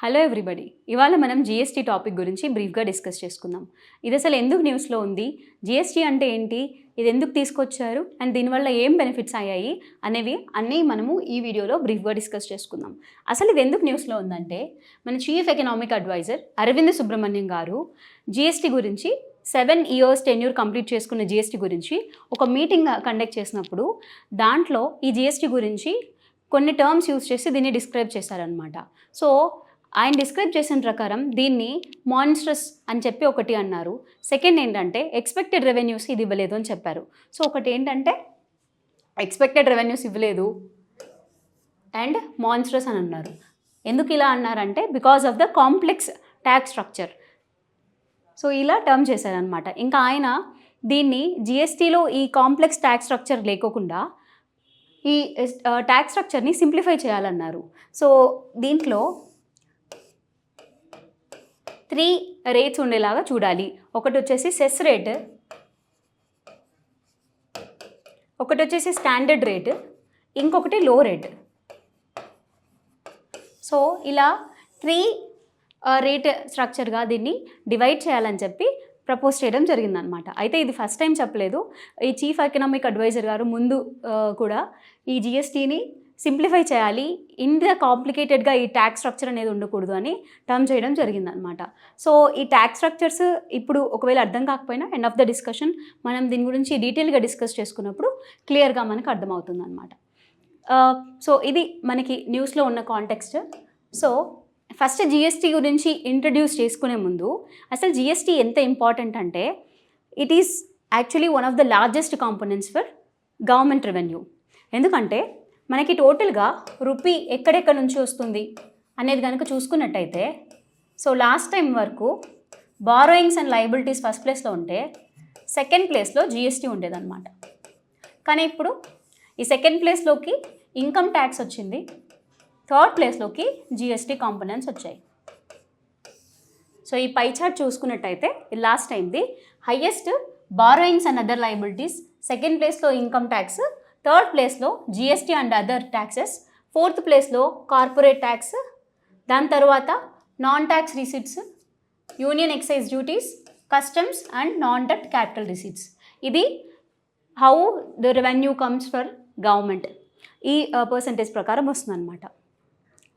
Hello everybody, ఇవాళ మనం GST topic గురించి బ్రీఫ్గా డిస్కస్ చేసుకుందాం. ఇది అసలు ఎందుకు న్యూస్లో ఉంది, జిఎస్టీ అంటే ఏంటి, ఇది ఎందుకు తీసుకొచ్చారు అండ్ దీనివల్ల ఏం బెనిఫిట్స్ అయ్యాయి అనేవి అన్నీ మనము ఈ వీడియోలో బ్రీఫ్గా డిస్కస్ చేసుకుందాం. అసలు ఇది ఎందుకు న్యూస్లో ఉందంటే, మన chief economic adviser Arvind Subramanian గారు జిఎస్టీ గురించి 7 years టెన్యూర్ కంప్లీట్ చేసుకున్న జిఎస్టీ గురించి ఒక మీటింగ్ కండక్ట్ చేసినప్పుడు దాంట్లో ఈ జిఎస్టీ గురించి కొన్ని టర్మ్స్ యూజ్ చేసి దీన్ని డిస్క్రైబ్ చేశారనమాట. సో ఆయన డిస్క్రైబ్ చేసిన ప్రకారం దీన్ని మాన్స్ట్రస్ అని చెప్పి ఒకటి అన్నారు. సెకండ్ ఏంటంటే ఎక్స్పెక్టెడ్ రెవెన్యూస్ ఇది ఇవ్వలేదు అని చెప్పారు. సో ఒకటి ఏంటంటే ఎక్స్పెక్టెడ్ రెవెన్యూస్ ఇవ్వలేదు అండ్ మాన్స్ట్రస్ అని అన్నారు. ఎందుకు ఇలా అన్నారంటే because of the complex tax structure. So ఇలా టర్మ్ చేశారనమాట. ఇంకా ఆయన దీన్ని జిఎస్టీలో ఈ కాంప్లెక్స్ ట్యాక్స్ స్ట్రక్చర్ లేకోకుండా ఈ ట్యాక్స్ స్ట్రక్చర్ని సింప్లిఫై చేయాలన్నారు. సో దీంట్లో 3 రేట్స్ ఉండేలాగా చూడాలి. ఒకటి వచ్చేసి సెస్ రేట్, ఒకటి వచ్చేసి స్టాండర్డ్ రేట్, ఇంకొకటి లో రేట్. సో ఇలా 3 రేట్ స్ట్రక్చర్గా దీన్ని డివైడ్ చేయాలని చెప్పి ప్రపోజ్ చేయడం జరిగిందనమాట. అయితే ఇది ఫస్ట్ టైం చెప్పలేదు. ఈ చీఫ్ ఎకనామిక్ అడ్వైజర్ గారు ముందు కూడా ఈ జిఎస్టీని సింప్లిఫై చేయాలి, ఇంత కాంప్లికేటెడ్గా ఈ ట్యాక్స్ స్ట్రక్చర్ అనేది ఉండకూడదు అని టర్మ్ చేయడం జరిగిందనమాట. సో ఈ ట్యాక్స్ స్ట్రక్చర్స్ ఇప్పుడు ఒకవేళ అర్థం కాకపోయినా ఎండ్ ఆఫ్ ద డిస్కషన్ మనం దీని గురించి డీటెయిల్గా డిస్కస్ చేసుకున్నప్పుడు క్లియర్గా మనకు అర్థమవుతుంది అనమాట. సో ఇది మనకి న్యూస్లో ఉన్న కాంటెక్స్ట్. సో ఫస్ట్ జిఎస్టీ గురించి ఇంట్రడ్యూస్ చేసుకునే ముందు అసలు జిఎస్టీ ఎంత ఇంపార్టెంట్ అంటే it is actually one of the largest components for government revenue. ఎందుకంటే మనకి టోటల్గా రూపీ ఎక్కడెక్కడ నుంచి వస్తుంది అనేది కనుక చూసుకున్నట్టయితే, సో లాస్ట్ టైం వరకు బారోయింగ్స్ అండ్ లయబిలిటీస్ ఫస్ట్ ప్లేస్లో ఉంటే సెకండ్ ప్లేస్లో జిఎస్టీ ఉండేదన్నమాట. కానీ ఇప్పుడు ఈ సెకండ్ ప్లేస్లోకి ఇన్కమ్ ట్యాక్స్ వచ్చింది, థర్డ్ ప్లేస్లోకి జిఎస్టీ కాంపోనెంట్స్ వచ్చాయి. సో ఈ పై చార్ట్ చూసుకున్నట్టయితే లాస్ట్ టైంది highest borrowings and other liabilities, second ప్లేస్లో ఇన్కమ్ ట్యాక్స్, థర్డ్ ప్లేస్లో GST and other taxes, fourth ప్లేస్లో కార్పొరేట్ ట్యాక్స్, దాని తర్వాత non tax receipts, union excise duties, customs and non debt capital receipts. ఇది how the revenue comes for government ఈ percentage ప్రకారం వస్తుందన్నమాట.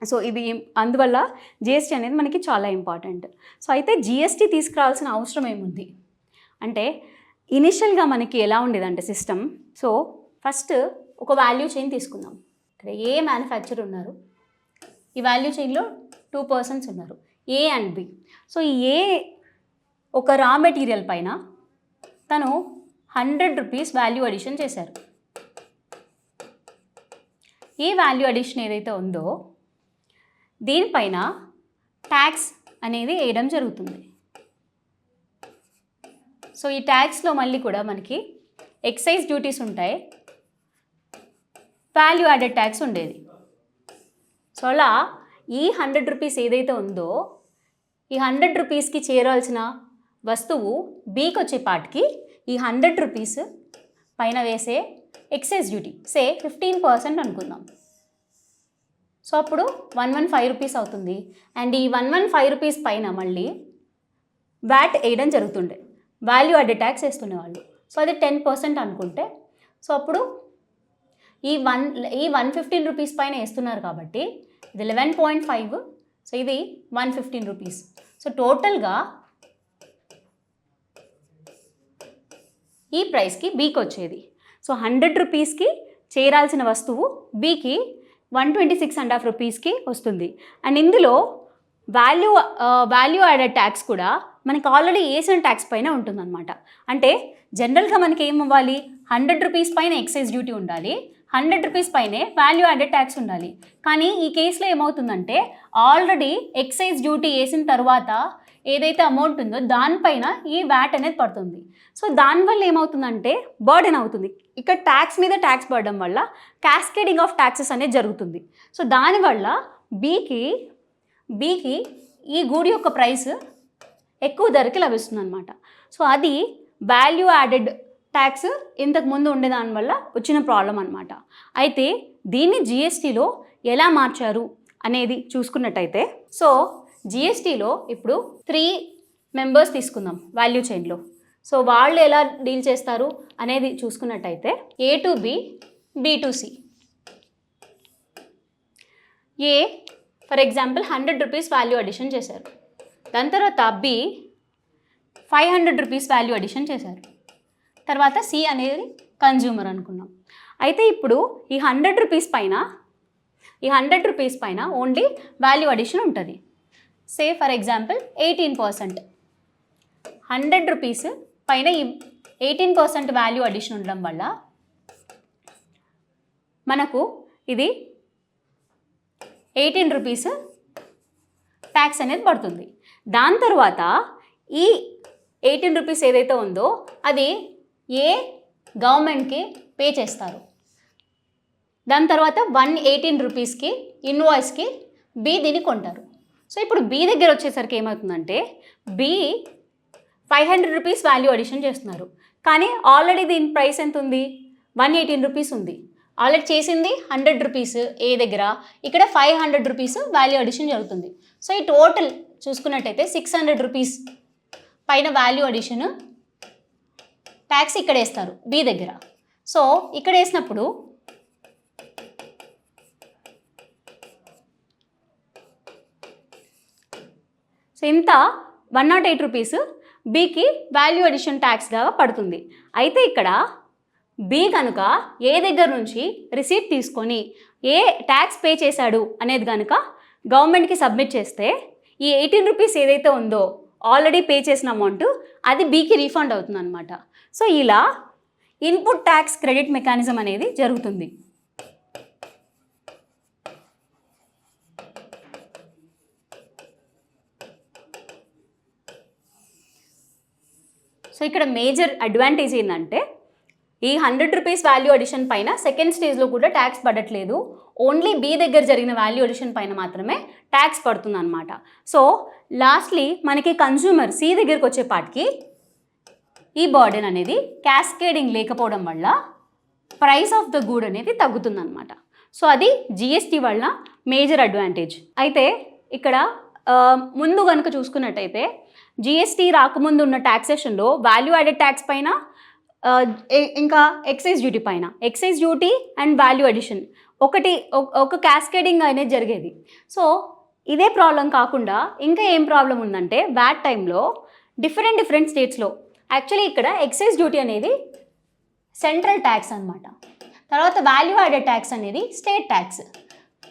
So ఇది అందువల్ల జిఎస్టీ అనేది మనకి చాలా ఇంపార్టెంట్. సో అయితే జిఎస్టీ తీసుకురావాల్సిన అవసరం ఏముంది అంటే, ఇనిషియల్గా మనకి ఎలా ఉండేదంటే సిస్టమ్, సో ఫస్ట్ ఒక వాల్యూ చైన్ తీసుకుందాం. ఇక్కడ ఏ మ్యానుఫ్యాక్చర్ ఉన్నారు, ఈ వాల్యూ చైన్లో 2 persons ఉన్నారు, ఏ అండ్ బి. సో ఈ ఏ ఒక రా మెటీరియల్ పైన తను 100 rupees వాల్యూ అడిషన్ చేశారు. ఏ వాల్యూ అడిషన్ ఏదైతే ఉందో దీనిపైన ట్యాక్స్ అనేది వేయడం జరుగుతుంది. సో ఈ ట్యాక్స్లో మళ్ళీ కూడా మనకి ఎక్సైజ్ డ్యూటీస్ ఉంటాయి, వాల్యూ యాడెడ్ ట్యాక్స్ ఉండేది. సో అలా ఈ 100 rupees ఏదైతే ఉందో ఈ 100 rupeesకి చేరాల్సిన వస్తువు బీకి వచ్చే పాటికి ఈ 100 rupees పైన వేసే ఎక్సైజ్ డ్యూటీ సే 15% అనుకుందాం. సో అప్పుడు 115 rupees అవుతుంది. అండ్ ఈ 115 rupees పైన మళ్ళీ వ్యాట్ వేయడం జరుగుతుండే, వాల్యూ యాడెడ్ ట్యాక్స్ వేస్తుండేవాళ్ళు. సో అది 10% అనుకుంటే, సో అప్పుడు ఈ 115 rupees పైన వేస్తున్నారు కాబట్టి ఇది 11.5, సో ఇది 115 rupees. సో టోటల్గా ఈ ప్రైస్కి బీకి వచ్చేది. సో 100 rupeesకి చేరాల్సిన వస్తువు బీకి 126.5 rupeesకి వస్తుంది. అండ్ ఇందులో వాల్యూ యాడెడ్ ట్యాక్స్ కూడా మనకి ఆల్రెడీ వేసిన ట్యాక్స్ పైన ఉంటుందన్నమాట. అంటే జనరల్గా మనకి ఏం అవ్వాలి, 100 rupees పైన ఎక్సైజ్ డ్యూటీ ఉండాలి, 100 rupees పైనే వాల్యూ యాడెడ్ ట్యాక్స్ ఉండాలి. కానీ ఈ కేసులో ఏమవుతుందంటే ఆల్రెడీ ఎక్సైజ్ డ్యూటీ వేసిన తర్వాత ఏదైతే అమౌంట్ ఉందో దానిపైన ఈ వ్యాట్ అనేది పడుతుంది. సో దానివల్ల ఏమవుతుందంటే బర్డెన్ అవుతుంది. ఇక్కడ ట్యాక్స్ మీద ట్యాక్స్ పడడం వల్ల క్యాస్కేడింగ్ ఆఫ్ ట్యాక్సెస్ అనేది జరుగుతుంది. సో దానివల్ల బీకి ఈ గూడి యొక్క ప్రైస్ ఎక్కువ ధరకి లభిస్తుంది అనమాట. సో అది వాల్యూ యాడెడ్ ట్యాక్స్ ఇంతకు ముందు ఉండేదాని వల్ల వచ్చిన ప్రాబ్లం అనమాట. అయితే దీన్ని జిఎస్టీలో ఎలా మార్చారు అనేది చూసుకున్నట్టయితే, సో జిఎస్టీలో ఇప్పుడు 3 మెంబర్స్ తీసుకుందాం వాల్యూ చైన్లో. సో వాళ్ళు ఎలా డీల్ చేస్తారు అనేది చూసుకున్నట్టయితే A to B, B to C. A for example 100 rupees value addition చేశారు. దాని తర్వాత B 500 రూపీస్ వాల్యూ అడిషన్ చేశారు. తర్వాత C అనేది కన్జ్యూమర్ అనుకున్నాం. అయితే ఇప్పుడు ఈ 100 రూపీస్ పైన ఓన్లీ వాల్యూ అడిషన్ ఉంటుంది. Say for example 18%. 100 రూపీస్ పైన ఈ 18% వాల్యూ అడిషన్ ఉండడం వల్ల మనకు ఇది 18 రూపీస్ ట్యాక్స్ అనేది పడుతుంది. దాని తర్వాత ఈ 18 రూపీస్ ఏదైతే ఉందో అది గవర్నమెంట్కి పే చేస్తారు. దాని తర్వాత 118 రూపీస్కి ఇన్వాయిస్కి B దీన్ని కొంటారు. సో ఇప్పుడు B దగ్గర వచ్చేసరికి ఏమవుతుందంటే B 500 రూపీస్ వాల్యూ అడిషన్ చేస్తున్నారు. కానీ ఆల్రెడీ దీని ప్రైస్ ఎంత ఉంది? 118 రూపీస్ ఉంది. ఆల్రెడీ చేసింది 100 రూపీస్ ఏ దగ్గర, ఇక్కడ 500 రూపీస్ వాల్యూ అడిషన్ జరుగుతుంది. సో ఈ టోటల్ చూసుకున్నట్టయితే 600 రూపీస్ పైన వాల్యూ అడిషన్ ట్యాక్స్ ఇక్కడ వేస్తారు B దగ్గర. సో ఇక్కడ వేసినప్పుడు సో ఇంత 108 రూపీస్ Bకి వాల్యూ అడిషన్ ట్యాక్స్గా పడుతుంది. అయితే ఇక్కడ B కనుక ఏ దగ్గర నుంచి రిసీప్ట్ తీసుకొని ఏ ట్యాక్స్ పే చేశాడు అనేది కనుక గవర్నమెంట్కి సబ్మిట్ చేస్తే ఈ 18 రూపీస్ ఏదైతే ఉందో ఆల్రెడీ పే చేసిన అమౌంట్ అది Bకి రీఫండ్ అవుతుంది అనమాట. సో ఇలా ఇన్పుట్ ట్యాక్స్ క్రెడిట్ మెకానిజం అనేది జరుగుతుంది. సో ఇక్కడ మేజర్ అడ్వాంటేజ్ ఏంటంటే ఈ 100 రూపీస్ వాల్యూ అడిషన్ పైన సెకండ్ స్టేజ్లో కూడా ట్యాక్స్ పడట్లేదు. ఓన్లీ B దగ్గర జరిగిన వాల్యూ అడిషన్ పైన మాత్రమే ట్యాక్స్ పడుతుంది అనమాట. సో లాస్ట్లీ మనకి కన్జ్యూమర్ C దగ్గరికి వచ్చేపాటికి ఈ బర్డెన్ అనేది క్యాస్కేడింగ్ లేకపోవడం వల్ల ప్రైస్ ఆఫ్ ద గూడ్ అనేది తగ్గుతుందన్నమాట. సో అది GST వల్ల మేజర్ అడ్వాంటేజ్. అయితే ఇక్కడ ముందు కనుక చూసుకున్నట్టయితే GST రాకముందు ఉన్న ట్యాక్సేషన్లో వాల్యూ యాడెడ్ ట్యాక్స్ పైన ఇంకా ఎక్సైజ్ డ్యూటీ పైన excise duty and value addition ఒక క్యాస్కేడింగ్ అనేది జరిగేది. సో ఇదే ప్రాబ్లం కాకుండా ఇంకా ఏం ప్రాబ్లం ఉందంటే వ్యాట్ టైంలో డిఫరెంట్ స్టేట్స్లో యాక్చువల్లీ ఇక్కడ ఎక్సైజ్ డ్యూటీ అనేది సెంట్రల్ ట్యాక్స్ అనమాట. తర్వాత వాల్యూ యాడెడ్ ట్యాక్స్ అనేది state tax.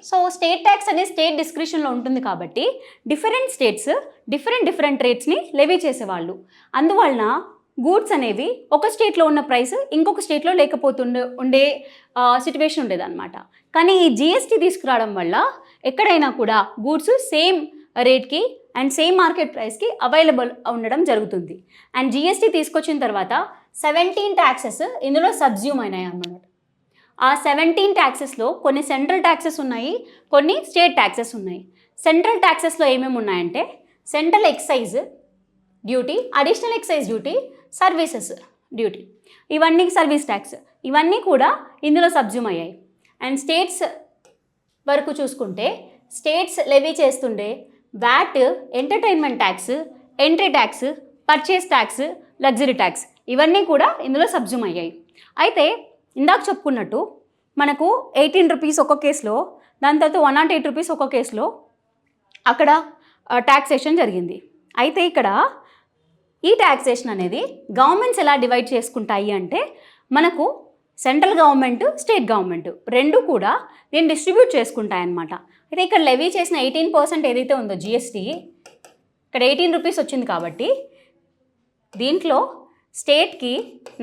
So state tax అనేది స్టేట్ డిస్క్రిప్షన్లో ఉంటుంది కాబట్టి డిఫరెంట్ స్టేట్స్ డిఫరెంట్ రేట్స్ని లెవీ చేసేవాళ్ళు. అందువలన గూడ్స్ అనేవి ఒక స్టేట్లో ఉన్న ప్రైస్ ఇంకొక స్టేట్లో ఉండే సిచ్యువేషన్ ఉండేదన్నమాట. కానీ ఈ GST తీసుకురావడం వల్ల ఎక్కడైనా కూడా గూడ్స్ సేమ్ రేట్కి అండ్ సేమ్ మార్కెట్ ప్రైస్కి అవైలబుల్ ఉండడం జరుగుతుంది. అండ్ GST తీసుకొచ్చిన తర్వాత 17 ట్యాక్సెస్ ఇందులో సబ్జ్యూమ్ అయినాయి అన్నమాట. ఆ 17 ట్యాక్సెస్లో కొన్ని సెంట్రల్ ట్యాక్సెస్ ఉన్నాయి, కొన్ని స్టేట్ ట్యాక్సెస్ ఉన్నాయి. సెంట్రల్ ట్యాక్సెస్లో ఏమేమి ఉన్నాయంటే central excise duty, additional excise duty, services duty, ఇవన్నీ సర్వీస్ ట్యాక్స్, ఇవన్నీ కూడా ఇందులో సబ్జ్యూమ్ అయ్యాయి. అండ్ స్టేట్స్ వరకు చూసుకుంటే స్టేట్స్ లెవీ చేస్తుండే VAT, entertainment tax, entry tax, purchase tax, luxury tax ఇవన్నీ కూడా ఇందులో సబ్జ్యూమ్ అయ్యాయి. అయితే ఇందాక చెప్పుకున్నట్టు మనకు 18 రూపీస్ ఒక కేసులో, దాని తర్వాత 108 రూపీస్ ఒక కేసులో అక్కడ ట్యాక్సేషన్ జరిగింది. అయితే ఇక్కడ ఈ ట్యాక్సేషన్ అనేది గవర్నమెంట్స్ ఎలా డివైడ్ చేసుకుంటాయి అంటే మనకు సెంట్రల్ గవర్నమెంట్, స్టేట్ గవర్నమెంట్ రెండు కూడా దీన్ని డిస్ట్రిబ్యూట్ చేసుకుంటాయి అన్నమాట. అయితే ఇక్కడ లెవీ చేసిన 18% ఏదైతే ఉందో GST, ఇక్కడ 18 రూపీస్ వచ్చింది కాబట్టి దీంట్లో స్టేట్కి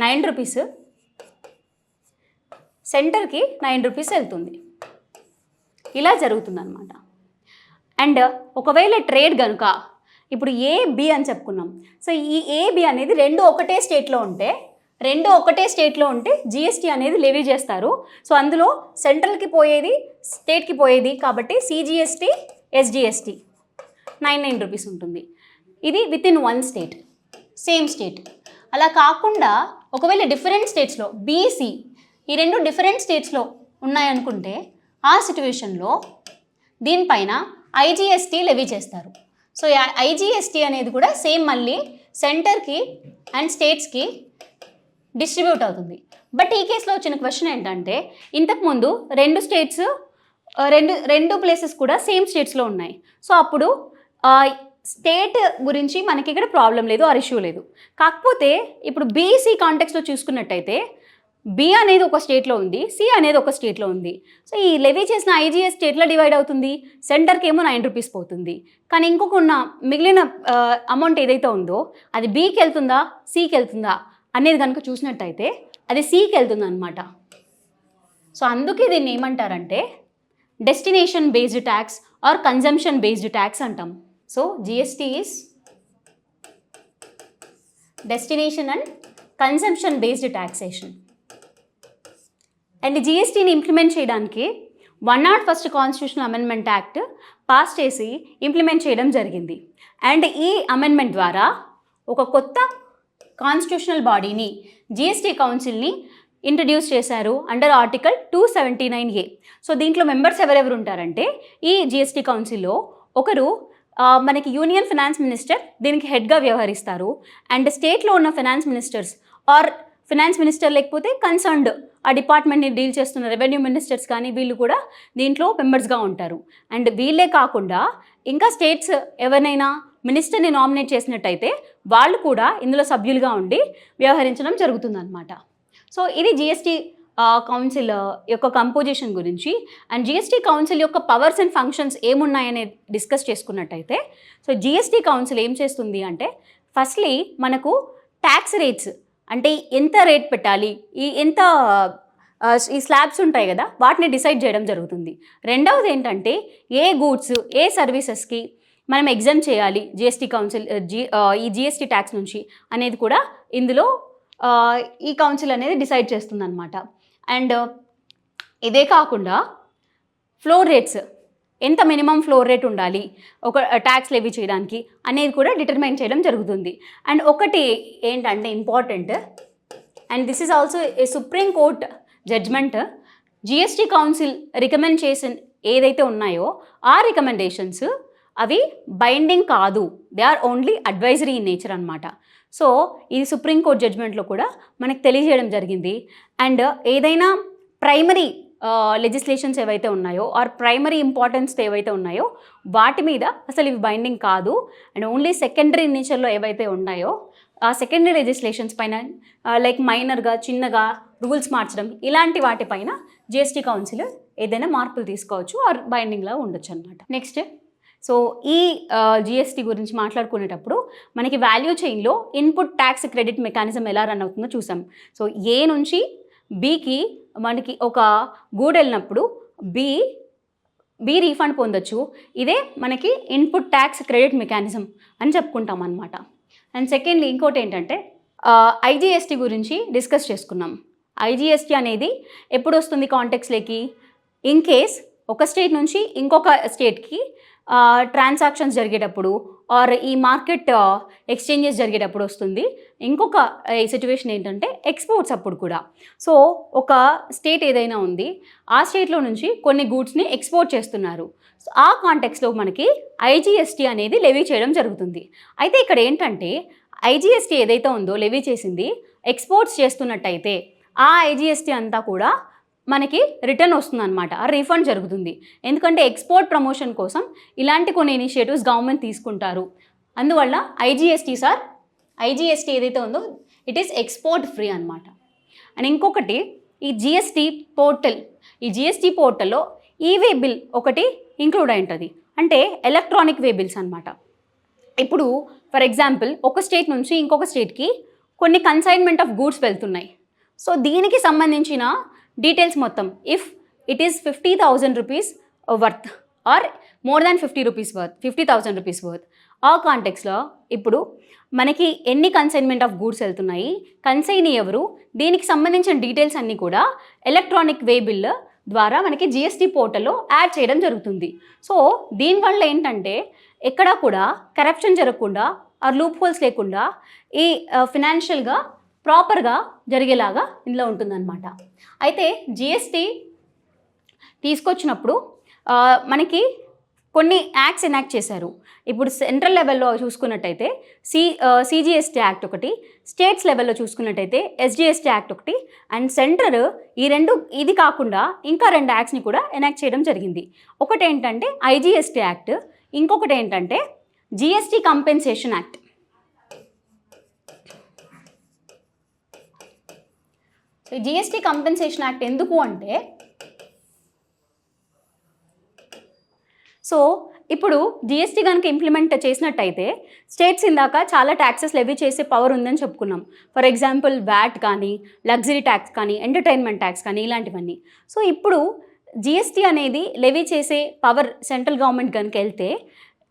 9 రూపీస్, సెంటర్కి 9 రూపీస్ వెళ్తుంది. ఇలా జరుగుతుందన్నమాట. అండ్ ఒకవేళ ట్రేడ్ కనుక ఇప్పుడు AB అని చెప్పుకున్నాం. సో ఈ AB అనేది రెండు ఒకటే స్టేట్లో ఉంటే GST అనేది లెవీ చేస్తారు. సో అందులో సెంట్రల్కి పోయేది, స్టేట్కి పోయేది కాబట్టి CGST, SGST 99 రూపీస్ ఉంటుంది. ఇది with in one state, same state. అలా కాకుండా ఒకవేళ డిఫరెంట్ స్టేట్స్లో BC ఈ రెండు డిఫరెంట్ స్టేట్స్లో ఉన్నాయనుకుంటే ఆ సిచ్యువేషన్లో దీనిపైన ఐజీఎస్టీ లెవీ చేస్తారు. సో ఐజీఎస్టీ అనేది కూడా సేమ్ మళ్ళీ సెంటర్కి అండ్ స్టేట్స్కి డిస్ట్రిబ్యూట్ అవుతుంది. బట్ ఈ కేసులో వచ్చిన క్వశ్చన్ ఏంటంటే ఇంతకుముందు రెండు ప్లేసెస్ కూడా సేమ్ స్టేట్స్లో ఉన్నాయి. సో అప్పుడు స్టేట్ గురించి మనకి ఇక్కడ ప్రాబ్లం లేదు, ఆర్ ఇష్యూ లేదు. కాకపోతే ఇప్పుడు బీసీ కాంటెక్స్లో చూసుకున్నట్టయితే బి అనేది ఒక స్టేట్లో ఉంది, సి అనేది ఒక స్టేట్లో ఉంది. సో ఈ లెవీ చేసిన ఐజీఎస్ స్టేట్లో డివైడ్ అవుతుంది, సెంటర్కి ఏమో 9 రూపీస్ పోతుంది. కానీ ఇంకొక మిగిలిన అమౌంట్ ఏదైతే ఉందో అది బీకి వెళ్తుందా సికి వెళ్తుందా అనేది కనుక చూసినట్టయితే అది సికి వెళ్తుంది అనమాట. సో అందుకే దీన్ని ఏమంటారంటే destination based tax or consumption based tax అంటాం. So GST is destination and consumption based taxation. And జిఎస్టీని ఇంప్లిమెంట్ చేయడానికి 101st constitutional amendment act pass చేసి ఇంప్లిమెంట్ చేయడం జరిగింది. అండ్ ఈ అమెండ్మెంట్ ద్వారా ఒక కొత్త కాన్స్టిట్యూషనల్ బాడీని జిఎస్టీ కౌన్సిల్ని ఇంట్రడ్యూస్ చేశారు అండర్ ఆర్టికల్ 279A. సో దీంట్లో మెంబర్స్ ఎవరెవరు ఉంటారంటే ఈ జిఎస్టీ కౌన్సిల్లో ఒకరు మనకి యూనియన్ ఫినాన్స్ మినిస్టర్ దీనికి హెడ్గా వ్యవహరిస్తారు. అండ్ స్టేట్లో ఉన్న finance ministers or finance minister లేకపోతే కన్సర్న్డ్ ఆ డిపార్ట్మెంట్ని డీల్ చేస్తున్న రెవెన్యూ మినిస్టర్స్ కానీ వీళ్ళు కూడా దీంట్లో మెంబర్స్గా ఉంటారు. అండ్ వీళ్ళే కాకుండా ఇంకా స్టేట్స్ ఎవరినైనా మినిస్టర్ని నామినేట్ చేసినట్టయితే వాళ్ళు కూడా ఇందులో సభ్యులుగా ఉండి వ్యవహరించడం జరుగుతుందన్నమాట. సో ఇది జిఎస్టీ కౌన్సిల్ యొక్క కంపోజిషన్ గురించి. అండ్ జిఎస్టీ కౌన్సిల్ యొక్క పవర్స్ అండ్ ఫంక్షన్స్ ఏమున్నాయనే డిస్కస్ చేసుకున్నట్టయితే సో జిఎస్టీ కౌన్సిల్ ఏం చేస్తుంది అంటే ఫస్ట్లీ మనకు ట్యాక్స్ రేట్స్ అంటే ఎంత రేట్ పెట్టాలి, ఈ స్లాబ్స్ ఉంటాయి కదా వాటిని డిసైడ్ చేయడం జరుగుతుంది. రెండవది ఏంటంటే ఏ గూడ్స్ ఏ సర్వీసెస్కి మనం ఎగ్జామ్ చేయాలి జిఎస్టీ కౌన్సిల్ ఈ జిఎస్టీ ట్యాక్స్ నుంచి అనేది కూడా ఇందులో ఈ కౌన్సిల్ అనేది డిసైడ్ చేస్తుందన్నమాట. అండ్ ఇదే కాకుండా ఫ్లోర్ రేట్స్ ఎంత మినిమం ఫ్లోర్ రేట్ ఉండాలి ఒక ట్యాక్స్ లెవీ చేయడానికి అనేది కూడా డిటర్మైన్ చేయడం జరుగుతుంది. అండ్ ఒకటి ఏంటంటే important, and this is also a supreme court judgment, GST council recommend చేసిన ఏదైతే ఉన్నాయో ఆ రికమెండేషన్స్ అవి బైండింగ్ కాదు, they are only advisory in nature అనమాట. సో ఇది సుప్రీంకోర్టు జడ్జ్మెంట్లో కూడా మనకు తెలియజేయడం జరిగింది. అండ్ ఏదైనా ప్రైమరీ లెజిస్లేషన్స్ ఏవైతే ఉన్నాయో ఆర్ ప్రైమరీ ఇంపార్టెన్స్ ఏవైతే ఉన్నాయో వాటి మీద అసలు ఇవి బైండింగ్ కాదు. అండ్ ఓన్లీ సెకండరీ నేచర్లో ఏవైతే ఉన్నాయో ఆ సెకండరీ లెజిస్లేషన్స్ పైన లైక్ మైనర్గా చిన్నగా రూల్స్ మార్చడం ఇలాంటి వాటిపైన జిఎస్టీ కౌన్సిల్ ఏదైనా మార్పులు తీసుకోవచ్చు ఆర్ బైండింగ్లా ఉండొచ్చు అనమాట. నెక్స్ట్ సో ఈ జిఎస్టీ గురించి మాట్లాడుకునేటప్పుడు మనకి వాల్యూ చైన్లో ఇన్పుట్ ట్యాక్స్ క్రెడిట్ మెకానిజం ఎలా రన్ అవుతుందో చూసాం. సో ఏ నుంచి బీకి మనకి ఒక గూడ్ వెళ్ళినప్పుడు బి రీఫండ్ పొందొచ్చు. ఇదే మనకి ఇన్పుట్ ట్యాక్స్ క్రెడిట్ మెకానిజం అని చెప్పుకుంటాం అనమాట. అండ్ సెకండ్లీ ఇంకోటి ఏంటంటే ఐజీఎస్టీ గురించి డిస్కస్ చేసుకున్నాం. ఐజీఎస్టీ అనేది ఎప్పుడు వస్తుంది కాంటెక్స్లోకి, ఇన్ కేస్ ఒక స్టేట్ నుంచి ఇంకొక స్టేట్కి ట్రాన్సాక్షన్స్ జరిగేటప్పుడు ఆర్ ఈ మార్కెట్ ఎక్స్చేంజెస్ జరిగేటప్పుడు వస్తుంది. ఇంకొక సిచ్యువేషన్ ఏంటంటే ఎక్స్పోర్ట్స్ అప్పుడు కూడా. సో ఒక స్టేట్ ఏదైనా ఉంది, ఆ స్టేట్లో నుంచి కొన్ని గూడ్స్ని ఎక్స్పోర్ట్ చేస్తున్నారు. సో ఆ కాంటెక్స్లో మనకి ఐజీఎస్టీ అనేది లెవీ చేయడం జరుగుతుంది. అయితే ఇక్కడ ఏంటంటే ఐజీఎస్టీ ఏదైతే ఉందో లెవీ చేసింది ఎక్స్పోర్ట్స్ చేస్తున్నట్టయితే ఆ ఐజీఎస్టీ అంతా కూడా మనకి రిటర్న్ వస్తుందన్నమాట, రీఫండ్ జరుగుతుంది. ఎందుకంటే ఎక్స్పోర్ట్ ప్రమోషన్ కోసం ఇలాంటి కొన్ని ఇనిషియేటివ్స్ గవర్నమెంట్ తీసుకుంటారు. అందువల్ల ఐజీఎస్టీ ఏదైతే ఉందో ఇట్ ఈస్ ఎక్స్పోర్ట్ ఫ్రీ అనమాట. అండ్ ఇంకొకటి ఈ జిఎస్టీ పోర్టల్లో ఈవే బిల్ ఒకటి ఇంక్లూడ్ అయి ఉంటుంది, అంటే ఎలక్ట్రానిక్ వే బిల్స్ అనమాట. ఇప్పుడు ఫర్ ఎగ్జాంపుల్ ఒక స్టేట్ నుంచి ఇంకొక స్టేట్కి కొన్ని కన్సైన్మెంట్ ఆఫ్ గూడ్స్ వెళ్తున్నాయి. సో దీనికి సంబంధించిన డీటెయిల్స్ మొత్తం if it is 50,000 rupees worth or more than 50,000 rupees worth, ఆ కాంటెక్స్లో ఇప్పుడు మనకి ఎన్ని కన్సైన్మెంట్ ఆఫ్ గూడ్స్ వెళ్తున్నాయి, కన్సైనీ ఎవరు, దీనికి సంబంధించిన డీటెయిల్స్ అన్నీ కూడా ఎలక్ట్రానిక్ వే బిల్ ద్వారా మనకి జిఎస్టీ పోర్టల్లో యాడ్ చేయడం జరుగుతుంది. సో దీనివల్ల ఏంటంటే ఎక్కడా కూడా కరప్షన్ జరగకుండా ఆర్ లూప్ హోల్స్ లేకుండా ఈ ఫినాన్షియల్గా ప్రాపర్గా జరిగేలాగా ఇందులో ఉంటుందన్నమాట. అయితే జిఎస్టీ తీసుకొచ్చినప్పుడు మనకి కొన్ని యాక్ట్స్ ఎనాక్ట్ చేశారు. ఇప్పుడు సెంట్రల్ లెవెల్లో చూసుకున్నట్టయితే సిజిఎస్టీ యాక్ట్ ఒకటి, స్టేట్స్ లెవెల్లో చూసుకున్నట్టయితే ఎస్జిఎస్టీ యాక్ట్ ఒకటి, అండ్ సెంటర్ ఈ రెండు ఇది కాకుండా ఇంకా 2 యాక్ట్స్ని కూడా ఎనాక్ట్ చేయడం జరిగింది. ఒకటి ఏంటంటే ఐజిఎస్టీ యాక్ట్, ఇంకొకటి ఏంటంటే GST compensation act. So GST compensation act ఎందుకు అంటే, సో ఇప్పుడు జిఎస్టీ కనుక ఇంప్లిమెంట్ చేసినట్టయితే స్టేట్స్ ఇందాక చాలా ట్యాక్సెస్ లెవీ చేసే పవర్ ఉందని చెప్పుకున్నాం. ఫర్ ఎగ్జాంపుల్ వ్యాట్ కానీ, లగ్జరీ ట్యాక్స్ కానీ, ఎంటర్టైన్మెంట్ ట్యాక్స్ కానీ, ఇలాంటివన్నీ. సో ఇప్పుడు జిఎస్టీ అనేది లెవీ చేసే పవర్ సెంట్రల్ గవర్నమెంట్ కనుక వెళ్తే,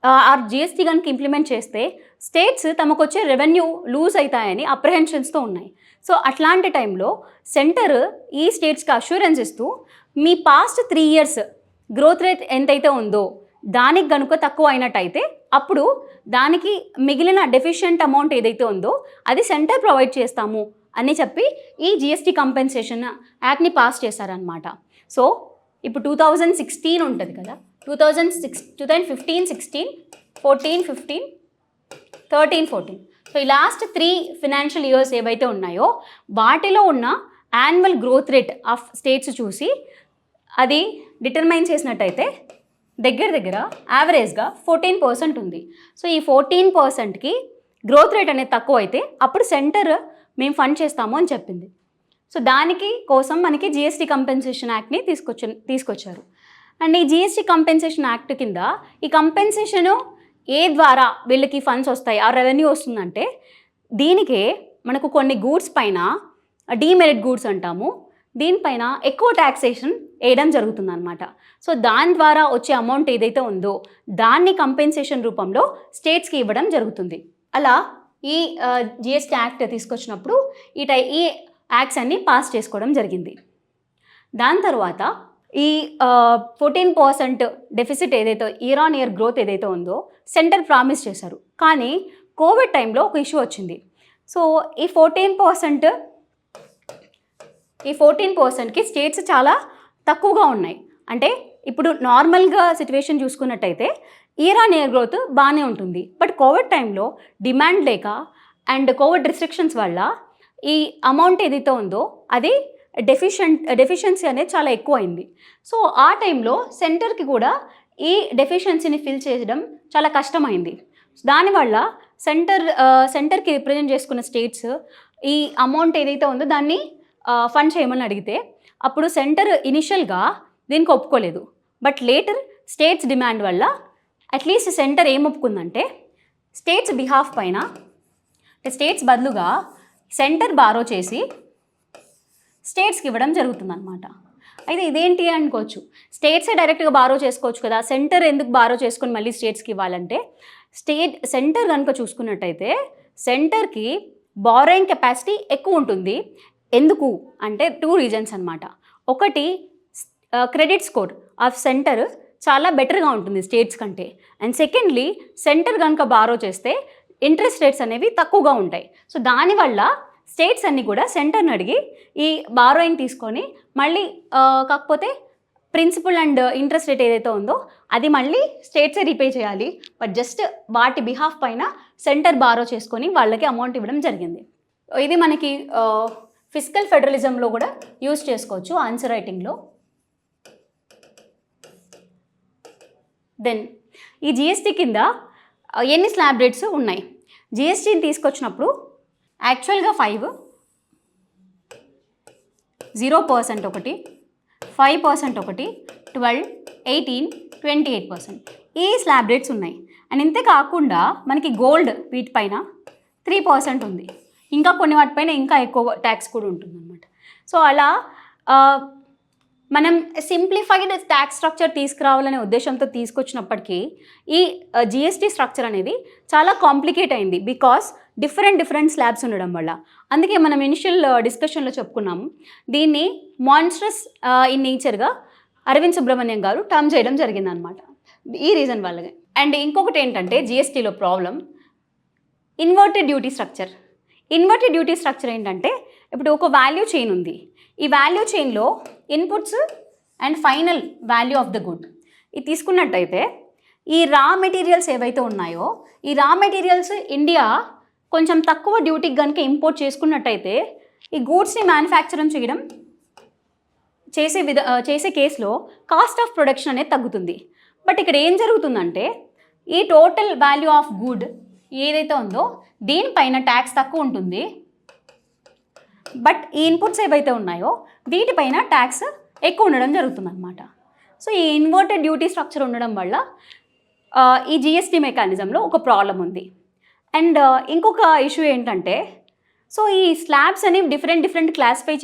ఆ జిఎస్టీ కనుక ఇంప్లిమెంట్ చేస్తే స్టేట్స్ తమకు వచ్చే రెవెన్యూ లూజ్ అవుతాయని అప్రహెన్షన్స్తో ఉన్నాయి. సో అట్లాంటి టైంలో సెంటర్ ఈ స్టేట్స్కి అష్యూరెన్స్ ఇస్తూ మీ పాస్ట్ 3 years గ్రోత్ రేట్ ఎంతైతే ఉందో దానికి కనుక తక్కువ అయినట్టయితే అప్పుడు దానికి మిగిలిన డెఫిషియెంట్ అమౌంట్ ఏదైతే ఉందో అది సెంటర్ ప్రొవైడ్ చేస్తాము అని చెప్పి ఈ జిఎస్టీ కంపెన్సేషన్ యాక్ట్ని పాస్ చేశారనమాట. సో ఇప్పుడు 2016 ఉంటుంది కదా, 2015, 16, 14, 15, 13, 14. సో ఈ లాస్ట్ 3 ఫినాన్షియల్ ఇయర్స్ ఏవైతే ఉన్నాయో వాటిలో ఉన్న annual growth rate of states చూసి అది డిటర్మైన్ చేసినట్టయితే దగ్గర యావరేజ్గా 14% ఉంది. సో ఈ 14%కి గ్రోత్ రేట్ అనేది తక్కువ అయితే అప్పుడు సెంటర్ మేము ఫండ్ చేస్తాము అని చెప్పింది. సో దానికి కోసం మనకి జిఎస్టీ కంపెన్సేషన్ యాక్ట్ని తీసుకొచ్చారు. అండ్ ఈ జిఎస్టీ కంపెన్సేషన్ యాక్ట్ కింద ఈ కంపెన్సేషను ఏ ద్వారా వీళ్ళకి ఫండ్స్ వస్తాయి, ఆ రెవెన్యూ వస్తుందంటే దీనికే మనకు కొన్ని గూడ్స్ పైన డీమెరిట్ గూడ్స్ అంటాము, దీనిపైన ఎక్కువ ట్యాక్సేషన్ వేయడం జరుగుతుందన్నమాట. సో దాని ద్వారా వచ్చే అమౌంట్ ఏదైతే ఉందో దాన్ని కంపెన్సేషన్ రూపంలో స్టేట్స్కి ఇవ్వడం జరుగుతుంది. అలా ఈ జిఎస్టీ యాక్ట్ తీసుకొచ్చినప్పుడు ఈ యాక్ట్స్ అన్ని పాస్ చేసుకోవడం జరిగింది. దాని తర్వాత ఈ 14% డెఫిసిట్ ఏదైతే ఇయర్ ఆన్ ఇయర్ గ్రోత్ ఏదైతే ఉందో సెంటర్ ప్రామిస్ చేశారు. కానీ కోవిడ్ టైంలో ఒక ఇష్యూ వచ్చింది. సో ఈ 14%కి స్టేట్స్ చాలా తక్కువగా ఉన్నాయి. అంటే ఇప్పుడు నార్మల్గా సిచ్యువేషన్ చూసుకున్నట్టయితే ఇయర్ ఆన్ ఇయర్ గ్రోత్ బాగానే ఉంటుంది. బట్ కోవిడ్ టైంలో డిమాండ్ లేక అండ్ కోవిడ్ రిస్ట్రిక్షన్స్ వల్ల ఈ అమౌంట్ ఏదైతే ఉందో అది డెఫిషియన్సీ అనేది చాలా ఎక్కువ అయింది. సో ఆ టైంలో సెంటర్కి కూడా ఈ డెఫిషియన్సీని ఫిల్ చేయడం చాలా కష్టమైంది. దానివల్ల సెంటర్కి రిప్రజెంట్ చేసుకున్న స్టేట్స్ ఈ అమౌంట్ ఏదైతే ఉందో దాన్ని ఫండ్ చేయమని అడిగితే అప్పుడు సెంటర్ ఇనిషియల్గా దీనికి ఒప్పుకోలేదు. బట్ లేటర్ స్టేట్స్ డిమాండ్ వల్ల అట్లీస్ట్ సెంటర్ ఏం ఒప్పుకుందంటే స్టేట్స్ బిహాఫ్ పైన స్టేట్స్ బదులుగా సెంటర్ బారో చేసి స్టేట్స్కి ఇవ్వడం జరుగుతుందన్నమాట. అయితే ఇదేంటి అనుకోవచ్చు, స్టేట్సే డైరెక్ట్గా బారో చేసుకోవచ్చు కదా, సెంటర్ ఎందుకు బారో చేసుకొని మళ్ళీ స్టేట్స్కి ఇవ్వాలంటే సెంటర్ కనుక చూసుకున్నట్టయితే సెంటర్కి బారోయింగ్ కెపాసిటీ ఎక్కువ ఉంటుంది. ఎందుకు అంటే 2 reasons అనమాట. ఒకటి క్రెడిట్ స్కోర్ ఆఫ్ సెంటర్ చాలా బెటర్గా ఉంటుంది స్టేట్స్ కంటే. అండ్ సెకండ్లీ సెంటర్ కనుక బారో చేస్తే ఇంట్రెస్ట్ రేట్స్ అనేవి తక్కువగా ఉంటాయి. సో దానివల్ల స్టేట్స్ అన్నీ కూడా సెంటర్ని అడిగి ఈ బారోయింగ్ తీసుకొని మళ్ళీ కాకపోతే ప్రిన్సిపల్ అండ్ ఇంట్రెస్ట్ రేట్ ఏదైతే ఉందో అది మళ్ళీ స్టేట్సే రీపే చేయాలి. బట్ జస్ట్ వాటి బిహాఫ్ పైన సెంటర్ బారో చేసుకొని వాళ్ళకి అమౌంట్ ఇవ్వడం జరిగింది. ఇది మనకి ఫిస్కల్ ఫెడరలిజంలో కూడా యూజ్ చేసుకోవచ్చు ఆన్సర్ రైటింగ్లో. దెన్ ఈ జిఎస్టీ కింద ఎన్ని స్లాబ్ రేట్స్ ఉన్నాయి? జిఎస్టీని తీసుకొచ్చినప్పుడు యాక్చువల్గా 5, 0% ఒకటి, 5% ఒకటి, 12, 18, 28% ఈ స్లాబ్ రేట్స్ ఉన్నాయి. అండ్ ఇంతే కాకుండా మనకి గోల్డ్ వీటిపైన 3% ఉంది. ఇంకా కొన్ని వాటిపైన ఇంకా ఎక్కువ ట్యాక్స్ కూడా ఉంటుందన్నమాట. సో అలా మనం సింప్లిఫైడ్ ట్యాక్స్ స్ట్రక్చర్ తీసుకురావాలనే ఉద్దేశంతో తీసుకొచ్చినప్పటికీ ఈ జిఎస్టీ స్ట్రక్చర్ అనేది చాలా కాంప్లికేట్ అయింది బికాస్ డిఫరెంట్ స్లాబ్స్ ఉండడం వల్ల. అందుకే మనం ఇనిషియల్ డిస్కషన్లో చెప్పుకున్నాము దీన్ని మాన్స్ట్రస్ ఇన్ నేచర్గా అరవింద్ సుబ్రహ్మణ్యం గారు టర్మ్ చేయడం జరిగిందనమాట ఈ రీజన్ వల్లనే. అండ్ ఇంకొకటి ఏంటంటే జిఎస్టీలో problem inverted duty structure. Inverted duty structure ఏంటంటే ఇప్పుడు ఒక వాల్యూ చైన్ ఉంది. ఈ వాల్యూ చైన్లో inputs and final value of the good ఇది తీసుకున్నట్టయితే ఈ రా మెటీరియల్స్ ఏవైతే ఉన్నాయో ఈ రా మెటీరియల్స్ ఇండియా కొంచెం తక్కువ డ్యూటీకి కనుక ఇంపోర్ట్ చేసుకున్నట్టయితే ఈ గూడ్స్ని మ్యానుఫ్యాక్చరింగ్ చేయడం చేసే కేసులో కాస్ట్ ఆఫ్ ప్రొడక్షన్ అనేది తగ్గుతుంది. బట్ ఇక్కడ ఏం జరుగుతుందంటే ఈ టోటల్ వాల్యూ ఆఫ్ గుడ్ ఏదైతే ఉందో దీనిపైన ట్యాక్స్ తక్కువ ఉంటుంది, బట్ ఈ ఇన్పుట్స్ ఏవైతే ఉన్నాయో వీటిపైన ట్యాక్స్ ఎక్కువ ఉండడం జరుగుతుంది అనమాట. సో ఈ ఇన్వర్టెడ్ డ్యూటీ స్ట్రక్చర్ ఉండడం వల్ల ఈ జిఎస్టీ మెకానిజంలో ఒక ప్రాబ్లం ఉంది. అండ్ ఇంకొక ఇష్యూ ఏంటంటే సో ఈ స్లాబ్స్ అనేవి డిఫరెంట్ క్లాసిఫై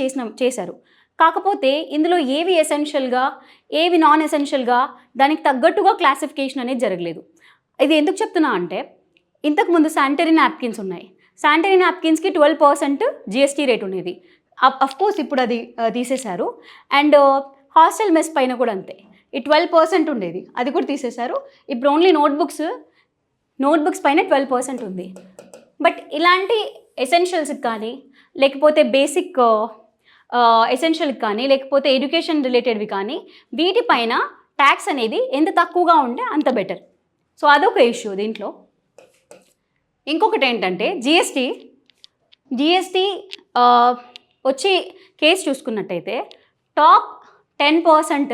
చేశారు. కాకపోతే ఇందులో ఏవి ఎసెన్షియల్గా ఏవి నాన్ ఎసెన్షియల్గా దానికి తగ్గట్టుగా క్లాసిఫికేషన్ అనేది జరగలేదు. ఇది ఎందుకు చెప్తున్నా అంటే ఇంతకుముందు శానిటరీ నాప్కిన్స్ ఉన్నాయి. శానిటరీ నాప్కిన్స్కి 12% జిఎస్టీ రేట్ ఉండేది. అఫ్కోర్స్ ఇప్పుడు అది తీసేశారు. అండ్ హాస్టల్ మెస్ పైన కూడా అంతే, ఈ 12% ఉండేది, అది కూడా తీసేశారు. ఇప్పుడు ఓన్లీ నోట్బుక్స్ పైన 12% ఉంది. బట్ ఇలాంటి ఎసెన్షియల్స్కి కానీ లేకపోతే బేసిక్ ఎసెన్షియల్కి కానీ లేకపోతే ఎడ్యుకేషన్ రిలేటెడ్వి కానీ వీటిపైన ట్యాక్స్ అనేది ఎంత తక్కువగా ఉంటే అంత బెటర్. సో అదొక ఇష్యూ దీంట్లో. ఇంకొకటి ఏంటంటే జిఎస్టీ వచ్చి కేసు చూసుకున్నట్టయితే టాప్ 10%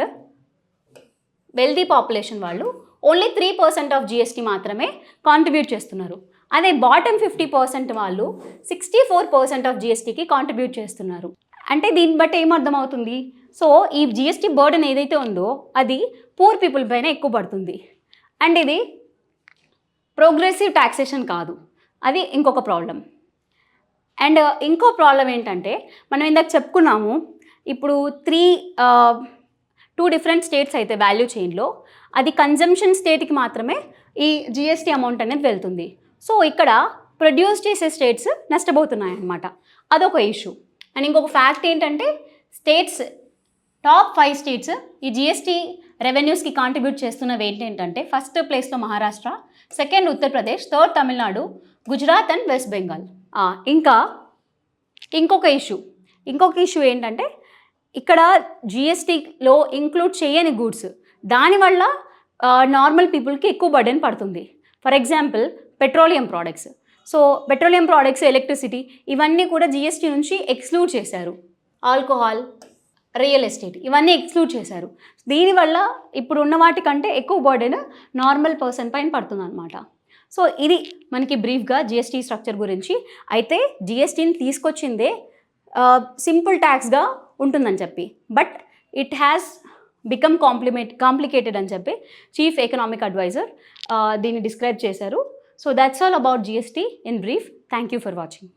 వెల్దీ పాపులేషన్ వాళ్ళు ఓన్లీ 3% ఆఫ్ జిఎస్టీ మాత్రమే కాంట్రిబ్యూట్ చేస్తున్నారు. అదే బాటమ్ 50% వాళ్ళు 64% ఆఫ్ జిఎస్టీకి కాంట్రిబ్యూట్ చేస్తున్నారు. అంటే దీన్ని బట్టి ఏమర్థమవుతుంది, సో ఈ జిఎస్టీ బర్డెన్ ఏదైతే ఉందో అది పూర్ పీపుల్ పైన ఎక్కువ పడుతుంది. అండ్ ఇది ప్రోగ్రెసివ్ ట్యాక్సేషన్ కాదు, అది ఇంకొక ప్రాబ్లం. అండ్ ఇంకో ప్రాబ్లం ఏంటంటే మనం ఇందాక చెప్పుకున్నాము, ఇప్పుడు 2 డిఫరెంట్ స్టేట్స్ అయితే వాల్యూ చైన్లో అది కన్జంప్షన్ స్టేట్కి మాత్రమే ఈ జిఎస్టీ అమౌంట్ అనేది వెళ్తుంది. సో ఇక్కడ ప్రొడ్యూస్ చేసే స్టేట్స్ నష్టపోతున్నాయి అన్నమాట, అదొక ఇష్యూ. అండ్ ఇంకొక ఫ్యాక్ట్ ఏంటంటే టాప్ 5 స్టేట్స్ ఈ జిఎస్టీ రెవెన్యూస్కి కాంట్రిబ్యూట్ చేస్తున్నవి ఏంటంటే ఫస్ట్ ప్లేస్లో Maharashtra, second Uttar Pradesh, third Tamil Nadu, Gujarat and west Bengal. ఇంకొక ఇష్యూ ఏంటంటే ఇక్కడ జిఎస్టీలో ఇంక్లూడ్ చేయని గూడ్స్ దానివల్ల నార్మల్ పీపుల్కి ఎక్కువ బర్డెన్ పడుతుంది. For example petroleum products. So petroleum products, electricity ఇవన్నీ కూడా జిఎస్టీ నుంచి ఎక్స్క్లూడ్ చేశారు. ఆల్కహాల్, రియల్ ఎస్టేట్ ఇవన్నీ ఎక్స్క్లూడ్ చేశారు. దీనివల్ల ఇప్పుడు ఉన్న వాటికంటే ఎక్కువ బర్డెన్ నార్మల్ పర్సన్ పైన పడుతుంది అనమాట. సో ఇది మనకి బ్రీఫ్గా జిఎస్టీ స్ట్రక్చర్ గురించి. అయితే జిఎస్టీని తీసుకొచ్చిందే సింపుల్ ట్యాక్స్గా ఉంటుందని చెప్పి, but it has become complicated అని చెప్పి చీఫ్ ఎకనామిక్ అడ్వైజర్ దీన్ని డిస్క్రైబ్ చేశారు. So that's all about GST in brief. Thank you for watching.